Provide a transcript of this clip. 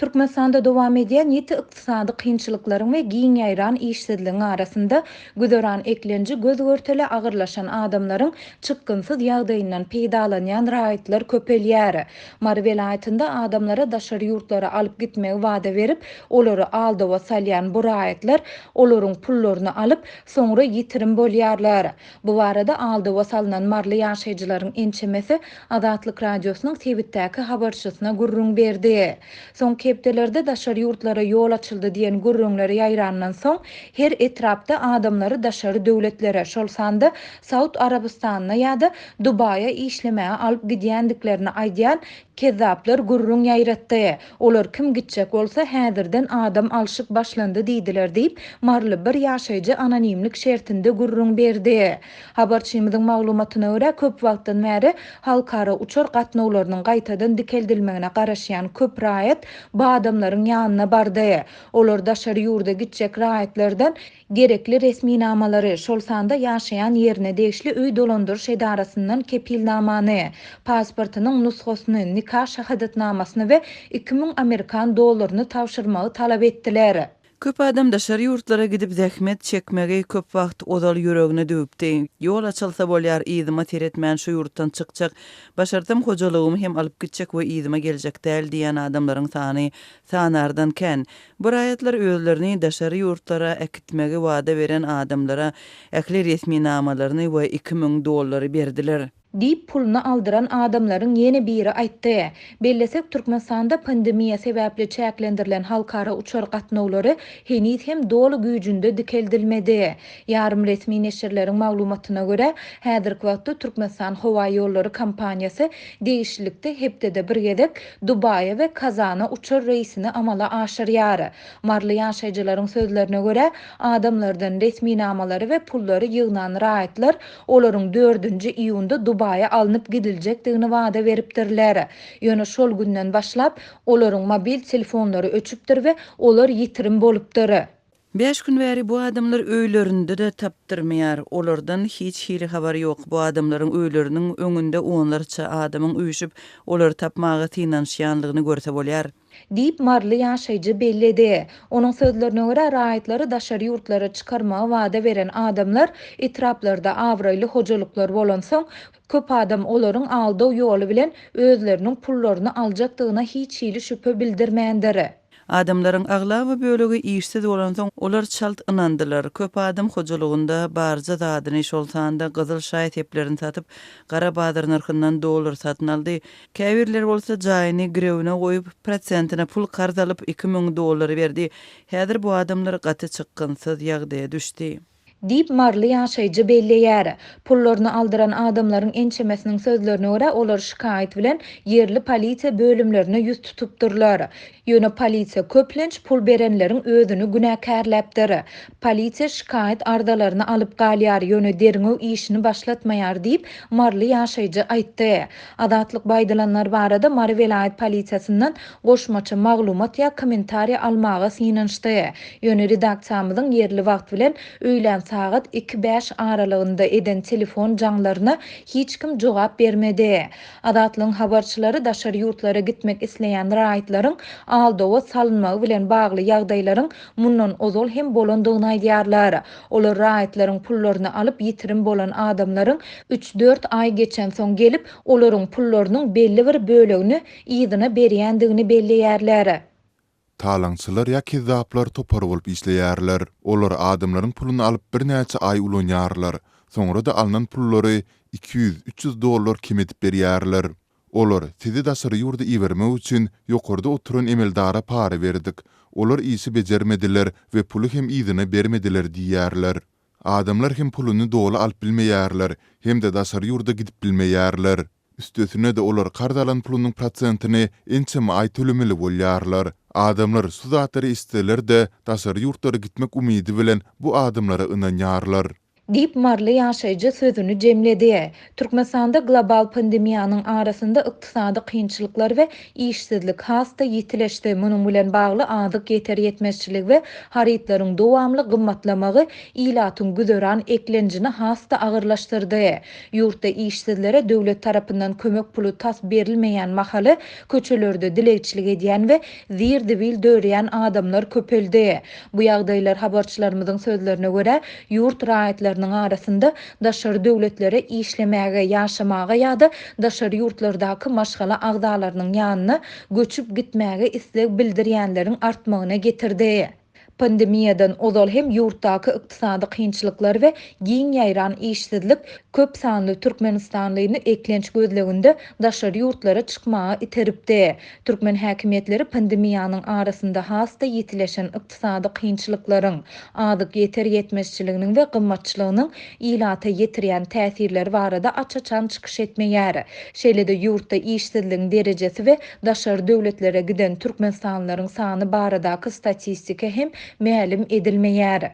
Türkmenistanda dowam edýän ýeti ykdysady kynçylyklaryň we giň ýaýran işsizligiň arasynda güdöran eklenji göz görteli agyrlaşan adamlaryň çykgynsyz ýagdaýyndan peýdalanýan raýatlar köpelýär. Mary welaýatynda adamlara daşary ýurtlara alyp gitmegi wada berip, olary aldywa salýan bu raýatlar olaryň pullaryny alyp, soňra ýitirim bolýarlar. Bu barada aldywa salynan marly ýaşaýjylaryň ençemesi Azatlyk radiosynyň Tebitdäki habarçysyna gurrun berdi. Son kepdelerde daşary ýurtlara ýol açyldy diýen gurrunlary ýaýrandan soň her etrapda adamlary daşary döwletlere, şolsanda Saud Arabistanına ýa-da Dubaýa işlemäge alyp gidýändiklerini aýdýan kezzaplar gurrun ýaýratdy. Olar kim gitjek bolsa häzirden adam alşyk başlandy diýdiler diýip marly bir ýaşaýjy anonimlik şertinde gurrun berdi. Habarçymyzyň maglumatyna görä köp wagtdan bäri halkara uçar gatnawlarynyň gaýtadan dikeldilmegine garaşýan köp raýat bu adamlaryň ýanyna bardy. Olar daşary ýurda gitjek raýatlardan gerekli resmi namalary, şolsanda ýaşaýan ýerine degişli öý dolandyryş edarasyndan kepilnamany, pasportynyň nusxasyny, nikah şahadatnamasyny we 2000 Amerikan dollaryny tawşyrmagy talap etdiler. Köp adam daşary ýurtlara gidip zähmet çekmegi köp wagt odal ýüregine döwüpdi. Ýol açylsa bolýar, ýyzyma teretmän şu ýurtdan çykjak, başartym hojalygymy hem alyp gitjek we ýyzyma geljek däl diýen adamlaryň sany sanardan kän. Bu raýatlar özlerini daşary ýurtlara ekitmegi wada beren adamlara ähli resmi namalaryny we 2000 dollary berdiler. Diýip pulunu aldyran adamlaryň ýene biri aýtdy. Bellesek Türkmenistanda pandemiýa sebäpli çäklendirilen halkara uçar gatnawlary henüz hem dolu güýjünde dikeldilmedi. Ýarym resmi neşirleriň maglumatyna görä, häzirki wagtda Türkmenistan howa ýollary kompaniýasy degişlikde hepdede bir gezek Dubaýa we Kazana uçar reisini amala aşyrýar. Marly ýaşaýjylaryň sözlerine görä, adamlardan resmi namalary we pullary ýygnan raýatlar olaryň 4-nji iýunda Dubaýa alınıp gidiljekdigini wada beripdirler. Ýöne şol günden başlap olaryň mobil telefonlary öçüpdir we olar ýitirim bolupdyr. 5 gün bäri bu adamlar öýlerinde de tapdyrmaýar. Olardan hiç hili habar ýok. Bu adamlaryň öýleriniň öňünde onlarça adamyň üýüşüp olary tapmagy tynanşýanlygyny görse bolýar. Diýip marly ýaşaýjy belledi. Onuň sözlerine görä raýatlary daşary ýurtlara çykarmagy wada beren adamlar etraplarda awraýly hojalyklar bolan soň köp adam olaryň aldaw ýoly bilen özleriniň pullaryny aljakdygyna hiç hili şüphe bildirmeýändir. Adamlaryň aglawy bölegi işsiz bolan soň olar çalt ynandylar. Köp adam hojalygynda barja zadyny şolsanda gyzyl şaý teplerini satyp, gara bazar narhyndan dollar satyn aldy. Käbirler bolsa jaýyny grewine goýup, prosentina pul karz alyp 2000 dollary berdi. Häzir bu adamlar gaty çykgynsyz ýagdaýa düşdi. Diýip marly ýaşaýjy belleýär. Pullaryny aldyran adamlaryň ençemesiniň sözlerine görä olar şikaýet bilen ýerli polisiýa bölümlerine ýüz tutupdyrlar. Ýöne polisiýa köplenç pul berenleriň özüni günäkärläpdir. Polisiýa şikaýet ardalaryny alyp galýar, ýöne derňew işini başlatmaýar diýip marly ýaşaýjy aýtdy. Azatlyk baýdalanlar barada Mary welaýat polisiýasyndan goşmaça maglumat ýa kommentariýa almaga synanşdy. Ýöne redaksiýamyzyň ýerli wagt bilen öýlen saat 2:05 aralygynda eden telefon jaňlaryna hiç kim jogap bermedi. Azatlyň habarçylary daşary ýurtlara gitmek isleýän raýatlaryň aldawa salynmagy bilen bagly ýagdaýlaryň mundan ozal hem bolandygyny aýdýarlar. Olar raýatlaryň pullaryny alyp ýitirim bolan adamlaryň 3-4 ay geçen soň gelip olaryň pullarynyň belli bir bölegini ýygyna berýändigini belleýärler. Talaňçylar ýa kezzaplar topar bolup işleýärler. Olar adamlaryň puluny alyp bir näçe ay ulanýarlar. Soňra da alynan pullary 200-300 dollar kim edip berýärler. Olar sizi daşary ýurda iwermek üçin ýokarda oturan emeldara para berdik. Olar işi bejermediler we pulu hem ýygyna bermediler diýärler. Adamlar hem puluny doly alyp bilmeýärler, hem de daşary ýurda gidip bilmeýärler. Üstesine de olar kardalan pulunyň prosentini ençeme ay tölemeli bolýarlar. Adamlar sudatary isteler de daşary ýurtlara gitmek umydy bilen bu adamlara ynanýarlar. Dip marly ýaşaýjy sözünü jemledi. Türkmenistanda global pandemiýanyň arasynda ykdysady kynçylyklar we işsizlik hasta ýitileşdi. Munyň bilen bagly azyk ýeter ýetmezçilik we haritlaryň dowamly gymmatlamagy ilatyň güdöran eklenjini hasta agyrlaşdyrdy. Ýurtda işsizlere döwlet tarapyndan kömek pulu tas berilmeýän mahaly köçelerde dilegçilik edýän we zirdibil dörýän adamlar köpeldi. Bu ýagdaýlar habarçylarymyzyň sözlerine görä ýurt raýatlarynyň arasynda daşary döwletlere işlemäge, ýaşamaga ýa-da daşary ýurtlardaky maşgala agdalarynyň ýanyna göçüp gitmäge isleg bildirýänleriň artmagyna getirdi. Pandemiýadan ozal hem ýurtdaky ykdysady kynçylyklar we giň ýaýran işsizlik köp sanly türkmenistanlyny eklenç gözleginde daşary ýurtlara çykmaga iteripdi. Türkmen häkimetleri pandemiýanyň arasynda hasta ýetileşen ykdysady kynçylyklaryň, azyk ýeter ýetmezçiliginiň we gymmatçylygynyň ilata ýetirýän täsirleri barada açaçan çykyş etmeýär. Şeýle-de ýurtda işsizligiň derejesi we daşary döwletlere giden türkmenstanlylaryň sany baradaky statistika hem mälim edilmeýär.